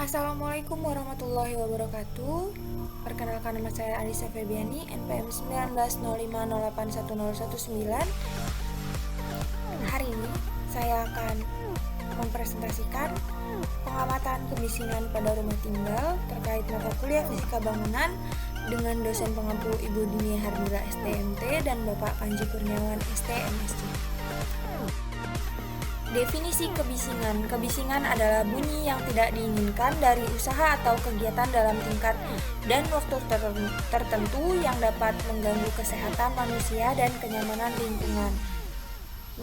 Assalamualaikum warahmatullahi wabarakatuh. Perkenalkan, nama saya Alisa Febiani, NPM 1905081019. Hari ini saya akan mempresentasikan pengamatan kebisingan pada rumah tinggal terkait mata kuliah fisika bangunan dengan dosen pengampu Ibu Dinia Hardira STMT dan Bapak Panji Kurniawan STMSC. Definisi kebisingan. Kebisingan adalah bunyi yang tidak diinginkan dari usaha atau kegiatan dalam tingkat dan waktu tertentu yang dapat mengganggu kesehatan manusia dan kenyamanan lingkungan.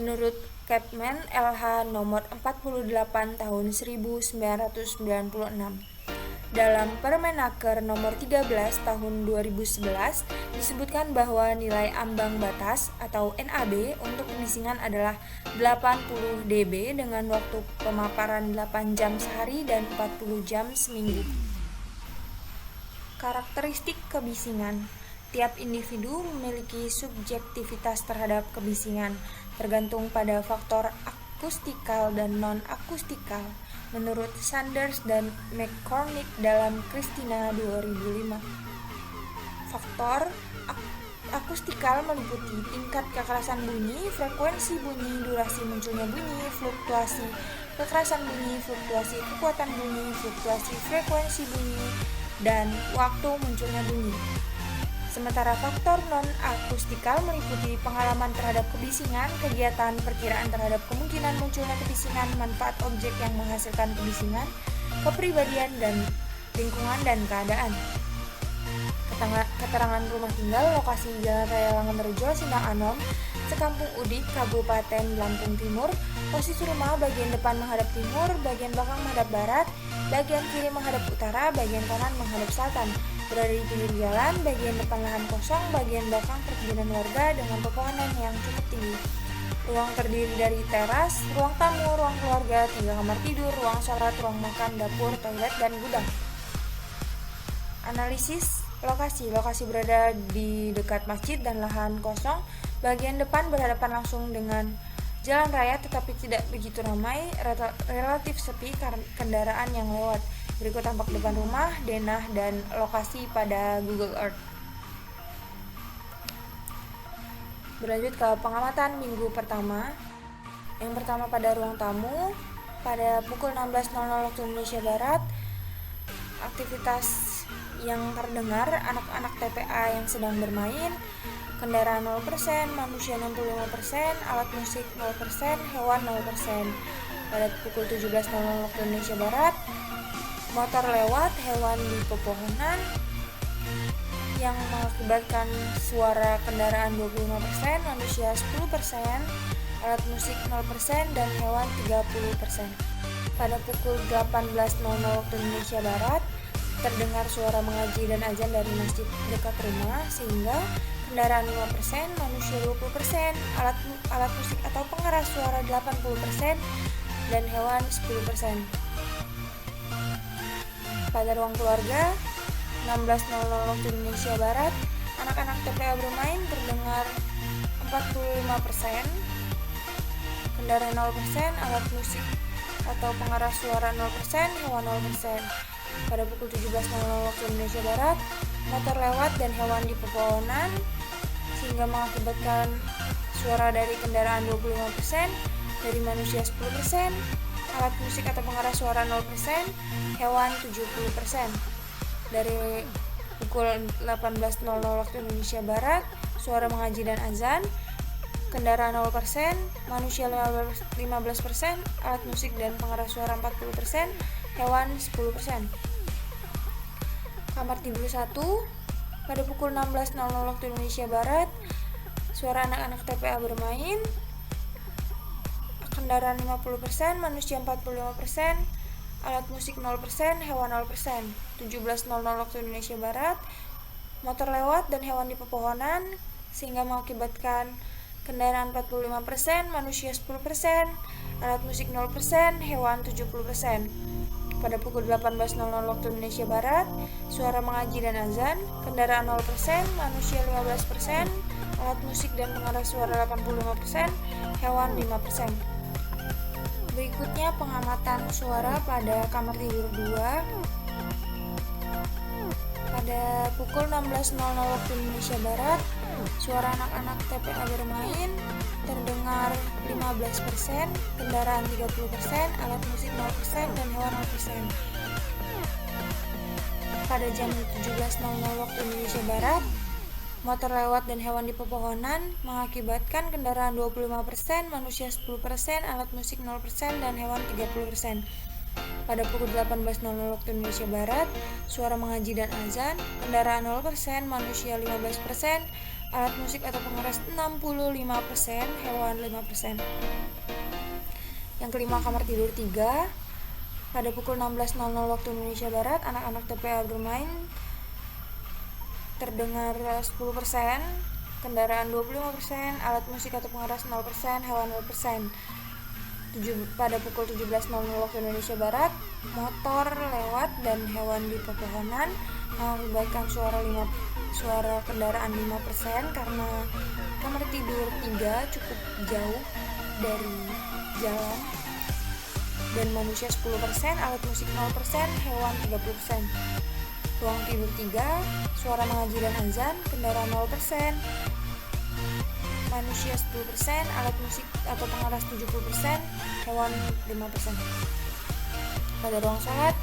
Menurut Kepmen LH nomor 48 tahun 1996. Dalam Permenaker nomor 13 tahun 2011 disebutkan bahwa nilai ambang batas atau NAB untuk kebisingan adalah 80 dB dengan waktu pemaparan 8 jam sehari dan 40 jam seminggu. Karakteristik kebisingan. Tiap individu memiliki subjektivitas terhadap kebisingan, tergantung pada faktor akustikal dan non-akustikal. Menurut Sanders dan McCormick dalam Christina 2005. Faktor akustikal meliputi tingkat kekerasan bunyi, frekuensi bunyi, durasi munculnya bunyi, fluktuasi kekerasan bunyi, fluktuasi kekuatan bunyi, fluktuasi frekuensi bunyi, dan waktu munculnya bunyi. Sementara faktor non-akustikal meliputi pengalaman terhadap kebisingan, kegiatan, perkiraan terhadap kemungkinan munculnya kebisingan, manfaat objek yang menghasilkan kebisingan, kepribadian dan lingkungan dan keadaan. Keterangan rumah tinggal, lokasi Jalan Raya Langenrejo, Sindang Anom, Sekampung Udik, Kabupaten Lampung Timur. Posisi rumah bagian depan menghadap timur, bagian belakang menghadap barat, bagian kiri menghadap utara, bagian kanan menghadap selatan. Berada di pinggir jalan, bagian depan lahan kosong, bagian belakang perkebunan warga dengan pepohonan yang cukup tinggi. Ruang terdiri dari teras, ruang tamu, ruang keluarga, 3 kamar tidur, ruang sholat, ruang makan, dapur, toilet, dan gudang. Analisis lokasi. Lokasi berada di dekat masjid dan lahan kosong. Bagian depan berhadapan langsung dengan jalan raya tetapi tidak begitu ramai, relatif sepi kendaraan yang lewat. Berikut tampak depan rumah, denah, dan lokasi pada Google Earth. Berlanjut ke pengamatan minggu pertama. Yang pertama pada ruang tamu, pada pukul 16.00 waktu Indonesia Barat, aktivitas yang terdengar anak-anak TPA yang sedang bermain, kendaraan 0%, manusia 65%, alat musik 0%, hewan 0%. Pada pukul 17.00 waktu Indonesia Barat, motor lewat, hewan di pepohonan yang mengakibatkan suara kendaraan 25%, manusia 10%, alat musik 0%, dan hewan 30%. Pada pukul 18.00 waktu Indonesia Barat, terdengar suara mengaji dan azan dari masjid dekat rumah sehingga kendaraan 5%, manusia 20%, alat musik atau pengeras suara 80%, dan hewan 10%. Pada ruang keluarga, 16.00 waktu Indonesia Barat, anak-anak TPA bermain, terdengar 45%, kendaraan 0%, alat musik atau pengeras suara 0%, hewan 0%. Pada pukul 17.00 waktu Indonesia Barat, motor lewat dan hewan di pepohonan sehingga mengakibatkan suara dari kendaraan 25%, dari manusia 10%, alat musik atau pengeras suara 0%, hewan 70%. Dari pukul 18.00 waktu Indonesia Barat, suara mengaji dan azan, kendaraan 0%, manusia 15%, alat musik dan pengeras suara 40%, hewan 10%. Kamar tidur 1, pada pukul 16.00 waktu Indonesia Barat, suara anak-anak TPA bermain, kendaraan 50%, manusia 45%, alat musik 0%, hewan 0%. 17.00 waktu Indonesia Barat, motor lewat dan hewan di pepohonan sehingga mengakibatkan kendaraan 45%, manusia 10%, alat musik 0%, hewan 70%. Pada pukul 18.00 waktu Indonesia Barat, suara mengaji dan azan, kendaraan 0%, manusia 15%, alat musik dan pengeras suara 85%, hewan 5%. Berikutnya pengamatan suara pada kamar tidur 2. Pada pukul 16.00 waktu Indonesia Barat, suara anak-anak TPA bermain terdengar 15%, kendaraan 30%, alat musik 0%, dan hewan 0%. Pada jam 17.00 waktu Indonesia Barat, motor lewat dan hewan di pepohonan mengakibatkan kendaraan 25%, manusia 10%, alat musik 0%, dan hewan 30%. Pada pukul 18.00 waktu Indonesia Barat, suara mengaji dan azan, kendaraan 0%, manusia 15%, alat musik atau pengeras 65%, hewan 5%. Yang kelima, kamar tidur 3. Pada pukul 16.00 waktu Indonesia Barat, anak-anak TPA bermain terdengar 10%, kendaraan 25%, alat musik atau pengeras 0%, hewan 0%. Pada pukul 17.00 waktu Indonesia Barat, motor lewat dan hewan di pepohonan mengakibatkan suara kendaraan 5% karena kamar tidur 3 cukup jauh dari jalan, dan manusia 10%, alat musik 0%, hewan 30%. Ruang tidur 3, suara mengaji dan azan, kendaraan 0%, manusia 10%, alat musik atau pengeras 70%, hewan 5%. Pada ruang sholat,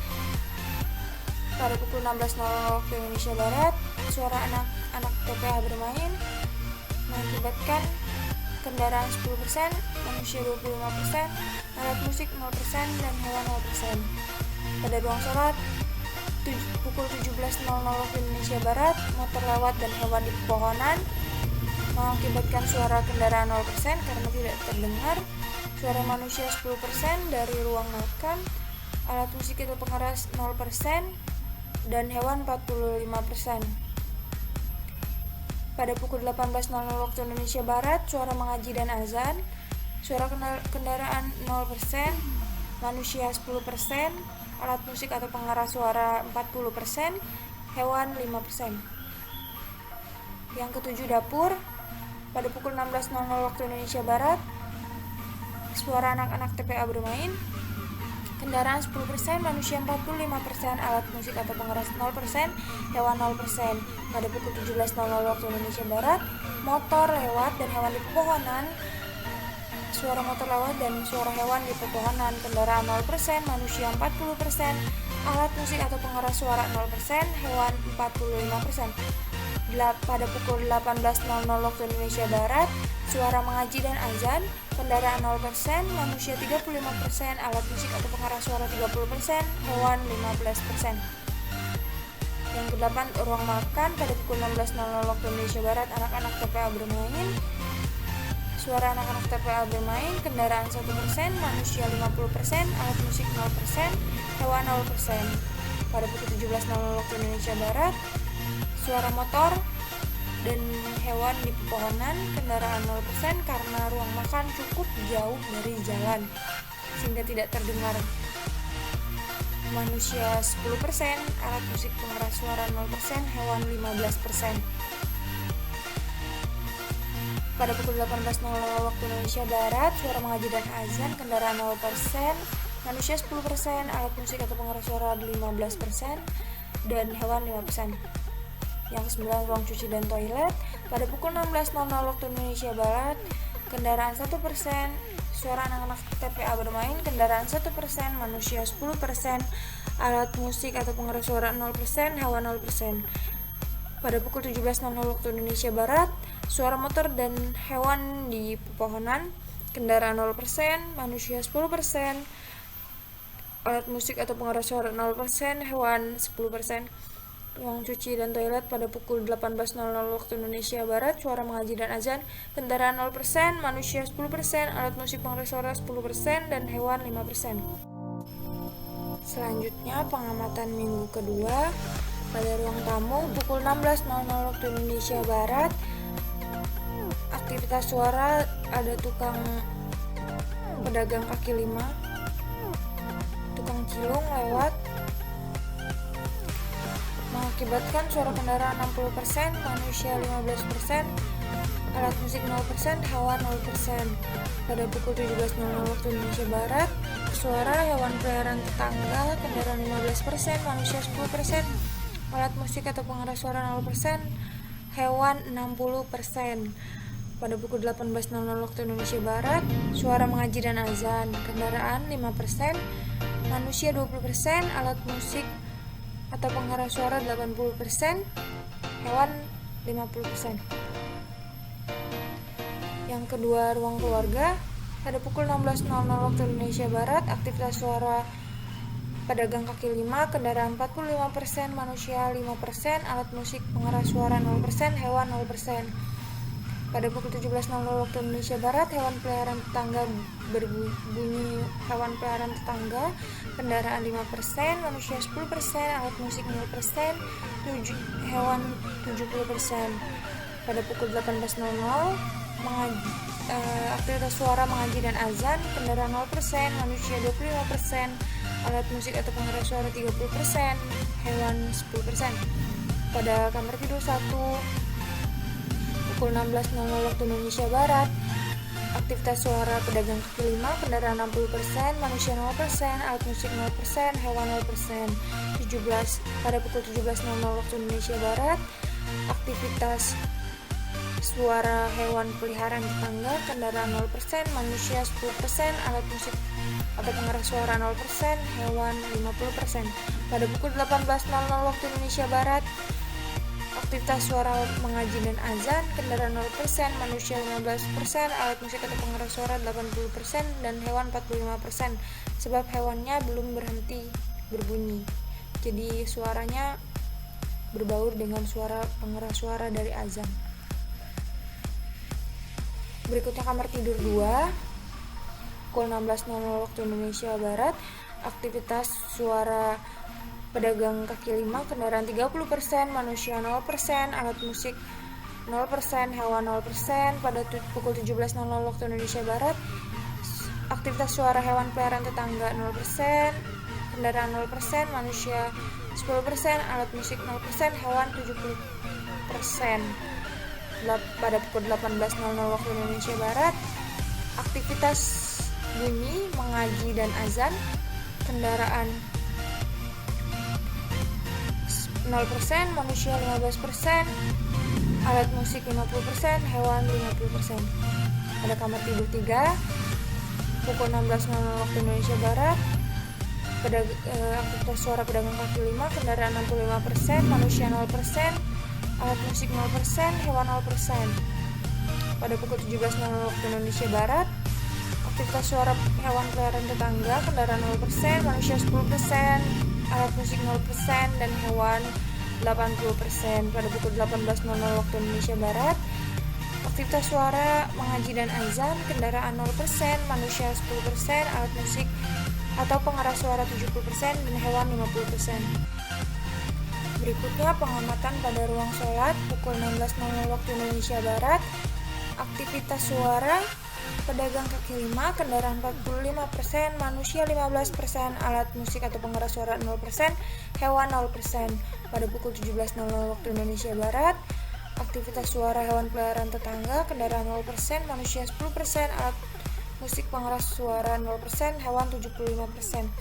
pada pukul 16.00 waktu Indonesia Barat, suara anak-anak TPA bermain mengakibatkan kendaraan 10%, manusia 25%, alat musik 0%, dan hewan 0%. Pada ruang sholat, pukul 17.00 waktu Indonesia Barat, motor lewat dan hewan di pepohonan mengakibatkan suara kendaraan 0% karena tidak terdengar, suara manusia 10% dari ruang makan, alat musik itu pengeras 0%, dan hewan 45%. Pada pukul 18.00 waktu Indonesia Barat, suara mengaji dan azan, suara kendaraan 0%, manusia 10%, alat musik atau pengeras suara 40%, hewan 5%. Yang ketujuh, dapur. Pada pukul 16.00 waktu Indonesia Barat, suara anak-anak TPA bermain, kendaraan 10%, manusia 45%, alat musik atau pengeras 0%, hewan 0%. Pada pukul 17.00 waktu Indonesia Barat, motor lewat dan hewan di pepohonan, suara motor lewat dan suara hewan di pepohonan, kendaraan 0%, manusia 40%, alat musik atau pengeras suara 0%, hewan 45%. Pada pukul 18.00 waktu Indonesia Barat, suara mengaji dan azan, kendaraan 0%, manusia 35%, alat musik atau pengeras suara 30%, hewan 15%. Yang kedelapan, ruang makan. Pada pukul 16.00 waktu Indonesia Barat, anak-anak TPA bermain, suara anak-anak TPA bermain, kendaraan 1%, manusia 50%, alat musik 0%, hewan 0%. Pada pukul 17.00 waktu Indonesia Barat, suara motor dan hewan di pepohonan, kendaraan 0% karena ruang makan cukup jauh dari jalan sehingga tidak terdengar, manusia 10%, alat musik pengeras suara 0%, hewan 15%. Pada pukul 18.00 waktu Indonesia Barat, suara mengaji dan azan, kendaraan 0%, manusia 10%, alat musik atau pengeras suara 15%, dan hewan 5%. Yang ke-9, ruang cuci dan toilet. Pada pukul 16.00 waktu Indonesia Barat, kendaraan 1%, suara anak-anak TPA bermain, kendaraan 1%, manusia 10%, alat musik atau pengeras suara 0%, hewan 0%. Pada pukul 17.00 waktu Indonesia Barat, suara motor dan hewan di pepohonan, kendaraan 0%, manusia 10%, alat musik atau pengeras suara 0%, hewan 10%. Ruang cuci dan toilet. Pada pukul 18.00 waktu Indonesia Barat, suara mengaji dan azan, kendaraan 0%, manusia 10%, alat musik pengeras suara 10%, dan hewan 5%. Selanjutnya pengamatan minggu kedua. Pada ruang tamu, pukul 16.00 waktu Indonesia Barat, aktivitas suara, ada tukang pedagang kaki lima, tukang cilung lewat, mengakibatkan suara kendaraan 60%, manusia 15%, alat musik 0%, hewan 0%. Pada pukul 17.00 waktu Indonesia Barat, suara hewan peliharaan tetangga, kendaraan 15%, manusia 10%, alat musik atau pengeras suara 0%, hewan 60%. Pada pukul 18.00 waktu Indonesia Barat, suara mengaji dan azan, kendaraan 5%, manusia 20%, alat musik atau pengeras suara 80%, hewan 50%. Yang kedua, ruang keluarga. Pada pukul 16.00 waktu Indonesia Barat, aktivitas suara pedagang kaki lima, kendaraan 45%, manusia 5%, alat musik pengeras suara 0%, hewan 0%. Pada pukul 17.00 waktu Indonesia Barat, hewan peliharaan tetangga berbunyi hewan peliharaan tetangga, kendaraan 5%, manusia 10%, alat musik 0%, hewan 70%. Pada pukul 18.00, aktivitas suara mengaji dan azan, kendaraan 0%, manusia 25%, alat musik atau pengeras suara 30%, hewan 10%. Pada kamar tidur 1, pukul 16.00 waktu Indonesia Barat, aktivitas suara pedagang kaki lima, kendaraan 60%, manusia 0%, alat musik 0%, hewan 0%. Pada pukul 17.00 waktu Indonesia Barat, aktivitas suara hewan peliharaan tetangga, kendaraan 0%, manusia 10%, alat musik atau pengeras suara 0%, hewan 50%. Pada pukul 18.00 waktu Indonesia Barat, aktivitas suara mengaji dan azan, kendaraan 0%, manusia 15%, alat musik atau pengeras suara 80%, dan hewan 45%, sebab hewannya belum berhenti berbunyi. Jadi suaranya berbaur dengan suara pengeras suara dari azan. Berikutnya kamar tidur 2, pukul 16.00 waktu Indonesia Barat, aktivitas suara pedagang kaki lima, kendaraan 30%, manusia 0%, alat musik 0%, hewan 0%. Pada pukul 17.00 waktu Indonesia Barat, aktivitas suara hewan peliharaan tetangga 0%, kendaraan 0%, manusia 10%, alat musik 0%, hewan 70%. Pada pukul 18.00 waktu Indonesia Barat, aktivitas bunyi, mengaji dan azan, kendaraan 0%, manusia 15%, alat musik 50%, hewan 50%. Pada kamar tidur 3, pukul 16.00 waktu Indonesia Barat, aktivitas suara pedagang kaki lima, kendaraan 65%, manusia 0%, alat musik 0%, hewan 0%. Pada pukul 17.00 waktu Indonesia Barat, aktivitas suara hewan peliharaan tetangga, kendaraan 0%, manusia 10%, alat musik 0%, dan hewan 80%. Pada pukul 18.00 waktu Indonesia Barat, aktivitas suara mengaji dan azan, kendaraan 0%, manusia 10%, alat musik atau pengeras suara 70%, dan hewan 50%. Berikutnya pengamatan pada ruang sholat, pukul 16.00 waktu Indonesia Barat, aktivitas suara pedagang kaki lima, kendaraan 45%, manusia 15%, alat musik atau pengeras suara 0%, hewan 0%. Pada pukul 17.00 waktu Indonesia Barat, aktivitas suara hewan peliharaan tetangga, kendaraan 0%, manusia 10%, alat musik pengeras suara 0%, hewan 75%.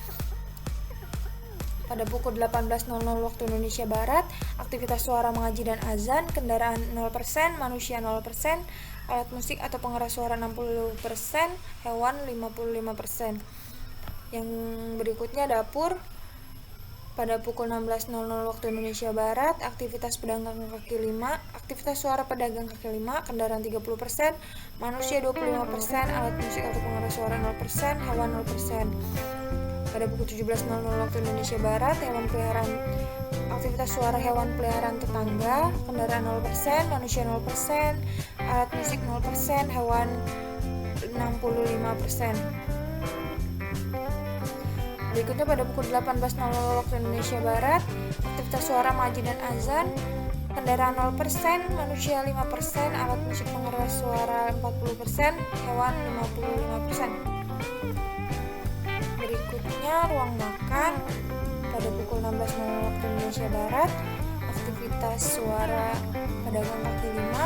Pada pukul 18.00 waktu Indonesia Barat, aktivitas suara mengaji dan azan, kendaraan 0%, manusia 0%, alat musik atau pengeras suara 60%, hewan 55%. Yang berikutnya dapur. Pada pukul 16.00 waktu Indonesia Barat, aktivitas pedagang kaki lima, aktivitas suara pedagang kaki lima, kendaraan 30%, manusia 25%, alat musik atau pengeras suara 0%, hewan 0%. Pada pukul 17.00 waktu Indonesia Barat, aktivitas suara hewan peliharaan tetangga, kendaraan 0%, manusia 0%, alat musik 0%, hewan 65%. Berikutnya pada pukul 18.00 waktu Indonesia Barat, aktivitas suara mengaji dan azan, kendaraan 0%, manusia 5%, alat musik pengeras suara 40%, hewan 55%. Berikutnya ruang makan. Pada pukul 16.00 waktu Indonesia Barat, aktivitas suara pedagang kaki lima,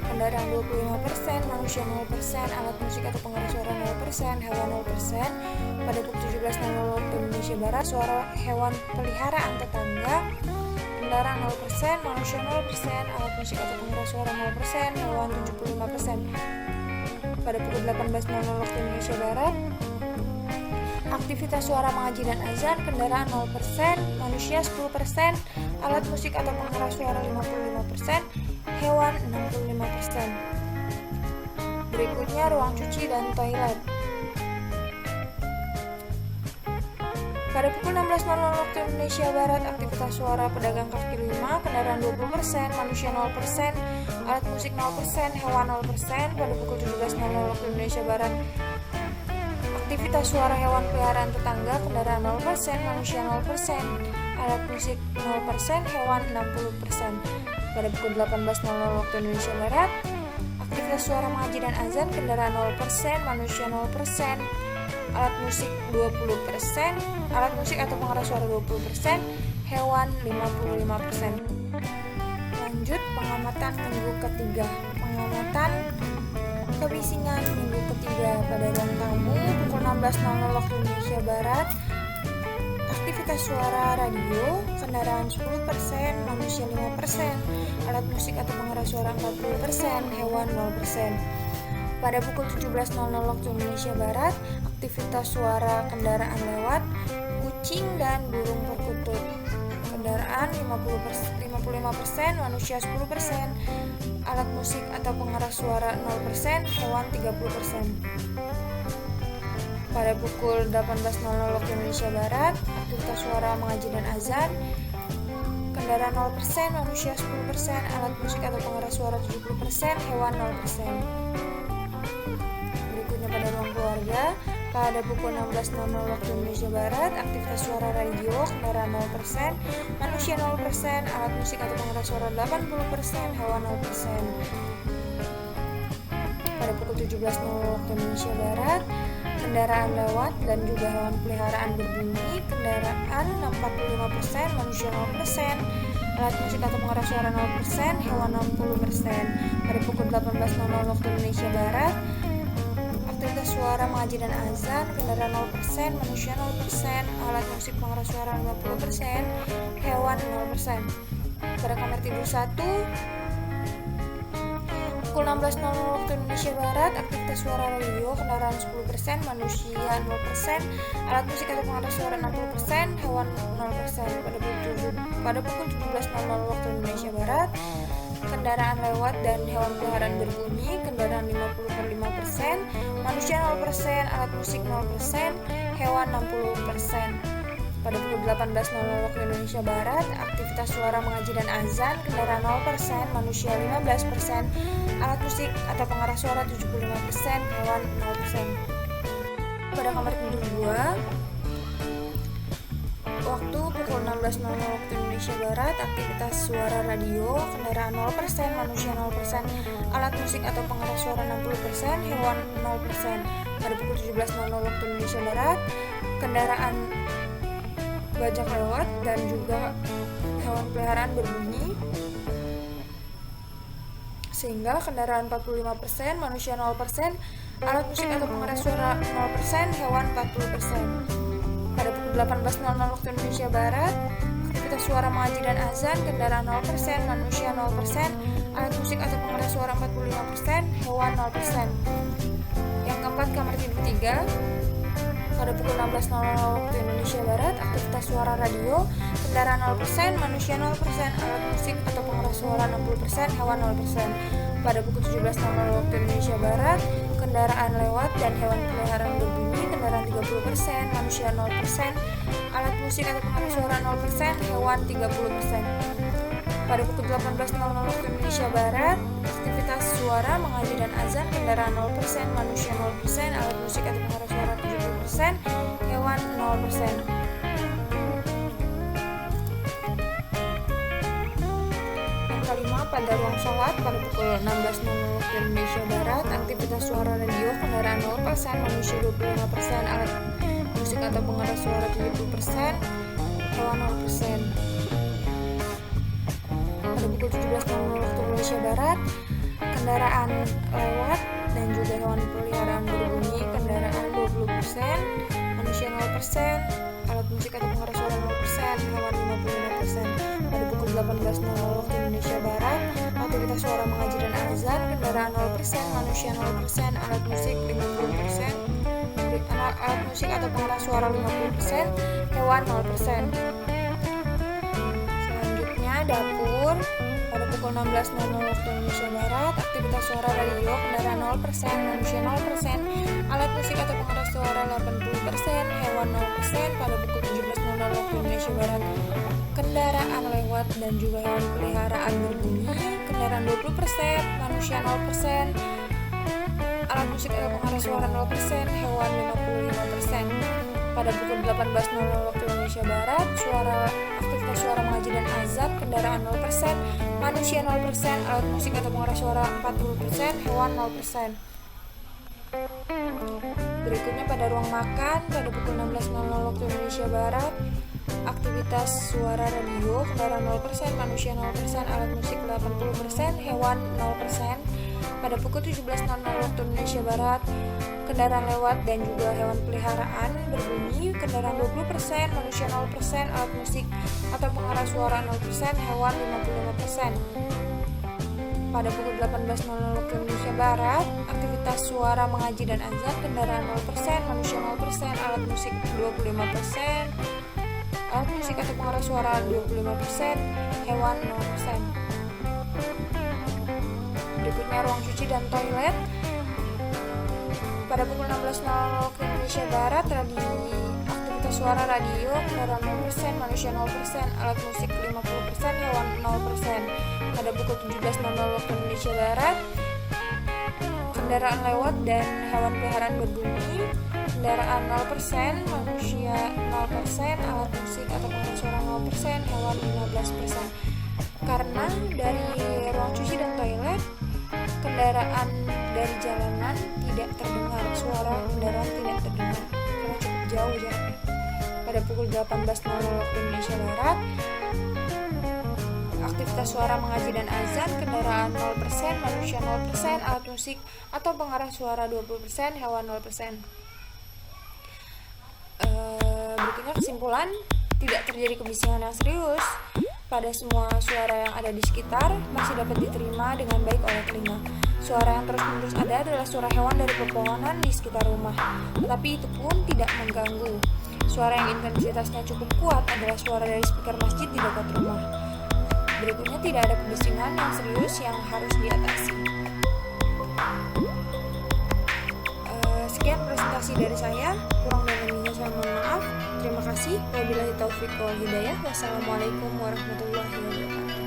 kendaraan 25%, manusia 0%, alat musik atau pengeras suara 0%, hewan 0%. Pada pukul 17.00 waktu Indonesia Barat, suara hewan peliharaan tetangga, kendaraan 0%, manusia 0%, alat musik atau pengeras suara 0%, hewan 75%. Pada pukul 18.00 waktu Indonesia Barat, aktivitas suara mengaji dan azan, kendaraan 0%, manusia 10%, alat musik atau pengeras suara 55%, hewan 65%. Berikutnya ruang cuci dan toilet. Pada pukul 16.00 waktu Indonesia Barat, aktivitas suara pedagang kaki lima, kendaraan 20%, manusia 0%, alat musik 0%, hewan 0%. Pada pukul 17.00 waktu Indonesia Barat, aktivitas suara hewan peliharaan tetangga, kendaraan 0%, manusia 0%, alat musik 0%, hewan 60%. Pada pukul 18.00 waktu Indonesia Barat, aktivitas suara mengaji dan azan, kendaraan 0%, manusia 0%, alat musik 20%, alat musik atau pengeras suara 20%, hewan 55%. Lanjut pengamatan minggu ketiga. Pengamatan kebisingan minggu ketiga. Pada ruang tamu pukul 16.00 waktu Indonesia Barat, aktivitas suara radio, kendaraan 10%, manusia 5%, alat musik atau pengeras suara 40%, hewan 0%. Pada pukul 17.00 waktu Indonesia Barat, aktivitas suara kendaraan lewat, kucing dan burung perkutut, kendaraan 55%, manusia 10%, alat musik atau pengeras suara 0%, hewan 30%. Pada pukul 18.00 waktu Indonesia Barat, aktivitas suara mengaji dan azan, kendaraan 0%, manusia 10%, alat musik atau pengeras suara 70%, hewan 0%. Berikutnya pada ruang keluarga, pada pukul 16.00 waktu Indonesia Barat, aktivitas suara radio, kendaraan 0%, manusia 0%, alat musik atau pengeras suara 80%, hewan 0%. Pada pukul 17.00 waktu Indonesia Barat, kendaraan lewat dan juga hewan peliharaan berbunyi, kendaraan 45%, manusia 0%, alat musik atau pengeras suara 0%, hewan 60%. Pada pukul 18.00 waktu Indonesia Barat, aktivitas suara mengaji dan azan, kendaraan 0%, manusia 0%, alat musik pengeras suara 50%, hewan 0%. Pada kamar tidur 1, pukul 16.00 waktu Indonesia Barat, aktivitas suara radio, kendaraan 10%, manusia 0%, alat musik atau pengeras suara 60%, hewan 0%. Pada pukul 17.00 waktu Indonesia Barat, kendaraan lewat dan hewan peliharaan berbunyi, kendaraan 50%, manusia 0%, alat musik 0%, hewan 60%. Pada pukul 18.00 waktu Indonesia Barat, aktivitas suara mengaji dan azan, kendaraan 0%, manusia 15%, alat musik atau pengeras suara 75%, hewan 0%. Pada kamar tidur 2, waktu pukul 16.00 waktu Indonesia Barat, aktivitas suara radio, kendaraan 0%, manusia 0%, alat musik atau pengeras suara 60%, hewan 0%. Pada pukul 17.00 waktu Indonesia Barat, kendaraan bajak lewat dan juga hewan peliharaan berbunyi, sehingga kendaraan 45%, manusia 0%, alat musik atau pengeras suara 0%, hewan 40%. Pada pukul 18.00 waktu Indonesia Barat, aktivitas suara mengaji dan azan, kendaraan 0%, manusia 0%, alat musik atau pengeras suara 45%, hewan 0%. Yang keempat, kamar tidur 3. Pada pukul 16.00 waktu Indonesia Barat, aktivitas suara radio, kendaraan 0%, manusia 0%, alat musik atau pengeras suara 60%, hewan 0%. Pada pukul 17.00 waktu Indonesia Barat, kendaraan lewat dan hewan peliharaan berbunyi, kendaraan 30%, manusia 0%, alat musik atau pengeras suara 0%, hewan 30%. Pada pukul 18.00 waktu Indonesia Barat, aktivitas suara mengaji dan azan, kendaraan 0%, manusia 0%, alat musik atau pengeras suara 70%, hewan 0%. Yang kelima, pada ruang sholat, pada pukul 16.00 waktu Indonesia Barat, aktivitas suara radio, kendaraan 0%, manusia 25%, alat musik atau pengeras suara 70%, hewan 0%. Pada pukul 17.00 waktu Indonesia Barat, kendaraan lewat dan juga hewan peliharaan berbunyi, kendaraan 20%, manusia 0%, alat musik atau pengeras suara 0%, hewan 55%. Pada pukul 18.00 waktu Indonesia Barat, aktivitas suara mengaji dan azan, kendaraan 0%, manusia 0%, alat musik 50%, alat musik atau pengeras suara 50%, hewan 0%. Selanjutnya dapur. Pada pukul 16.00 waktu Indonesia Barat, aktivitas suara radio, kendaraan 0%, manusia 0%, alat musik atau pengeras suara 80%, hewan 0%. Pada pukul 17.00 waktu Indonesia Barat, kendaraan lewat dan juga hewan peliharaan berbunyi, kendaraan 20%, manusia 0%, alat musik atau pengeras suara 0%, hewan 55%. Pada pukul 18.00 waktu Indonesia Barat, aktivitas suara mengaji dan azan, kendaraan 0%, manusia 0%, alat musik atau pengeras suara 40%, hewan 0%. Berikutnya pada ruang makan, pada pukul 16.00 waktu Indonesia Barat, aktivitas suara radio, kendaraan 0%, manusia 0%, alat musik 80%, hewan 0%. Pada pukul 17.00 waktu Indonesia Barat, kendaraan lewat dan juga hewan peliharaan berbunyi, kendaraan 20%, manusia 0%, alat musik atau pengeras suara 0%, hewan 55%. Pada pukul 18.00 waktu Indonesia Barat, aktivitas suara mengaji dan azan, kendaraan 0%, manusia 0%, alat musik 25%, alat musik atau pengeras suara 25%, hewan 0%. Berikutnya ruang cuci dan toilet. Pada pukul 16.00 waktu Indonesia Barat, aktivitas suara radio, kendaraan 0%, manusia 0%, alat musik 50%, hewan 0%. Pada pukul 17.00 waktu Indonesia Barat, kendaraan lewat dan hewan peliharaan berbunyi, kendaraan 0%, manusia 0%, alat musik atau pengeras suara 0%, hewan 15%. Karena dari ruang cuci dan toilet, kendaraan dari jalanan tidak terdengar, suara kendaraan tidak terdengar karena cukup jauh jaraknya. Pada pukul 18.00 waktu Indonesia Barat, aktivitas suara mengaji dan azan, kendaraan 0%, manusia 0%, alat musik atau pengeras suara 20%, hewan 0%. Berikutnya kesimpulan, tidak terjadi kebisingan yang serius pada semua suara yang ada di sekitar, masih dapat diterima dengan baik oleh telinga. Suara yang terus-menerus ada adalah suara hewan dari pepohonan di sekitar rumah, tetapi itu pun tidak mengganggu. Suara yang intensitasnya cukup kuat adalah suara dari speaker masjid di dekat rumah. Berikutnya tidak ada kebisingan yang serius yang harus diatasi. Sekian presentasi dari saya, kurang dan lebihnya saya mohon maaf. Terima kasih. Wabillahi taufiq wal hidayah. Wassalamualaikum warahmatullahi wabarakatuh.